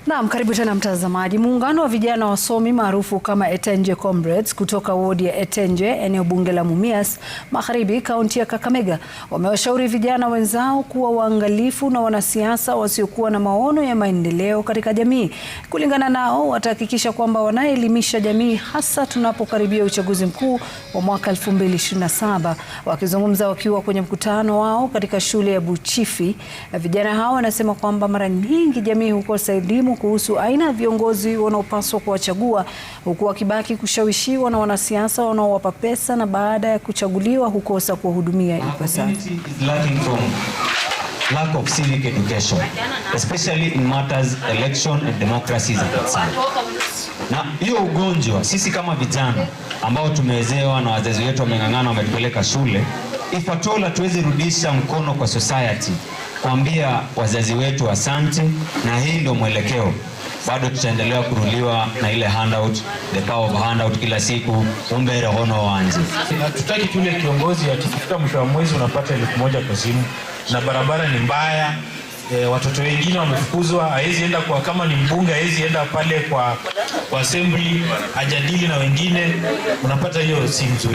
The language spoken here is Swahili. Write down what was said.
Naam, karibu tena mtazamaji. Muungano wa vijana wasomi maarufu kama Etenje Comrades kutoka wodi ya Etenje, eneo bunge la Mumias Magharibi, kaunti ya Kakamega, wamewashauri vijana wenzao kuwa waangalifu na wanasiasa wasiokuwa na maono ya maendeleo katika jamii. Kulingana nao, watahakikisha kwamba wanaelimisha jamii hasa tunapokaribia uchaguzi mkuu wa mwaka 2027. Wakizungumza wakiwa kwenye mkutano wao katika shule ya Buchifi, vijana hao wanasema kwamba mara nyingi jamii hukosa elimu kuhusu aina ya viongozi wanaopaswa kuwachagua, huku wakibaki kushawishiwa na wanasiasa wanaowapa pesa na baada ya kuchaguliwa hukosa kuwahudumia ipasavyo. Lack of civic education, especially in matters election and democracy is concerned. Na hiyo ugonjwa sisi kama vijana ambao tumewezewa na wazazi wetu wameng'ang'ana wametupeleka shule, if at all tuweze rudisha mkono kwa society, kuambia wazazi wetu asante, na hii ndio mwelekeo, bado tutaendelea kuruliwa na ile handout, the power of handout kila siku, umbere hono wanzi. Tutaki tule kiongozi akifika mwisho wa mwezi unapata 1,000 kwa simu, na barabara ni mbaya, watoto wengine wamefukuzwa, haezi enda kwa, kama ni mbunge haezi enda pale kwa assembly ajadili na wengine, unapata hiyo si nzuri.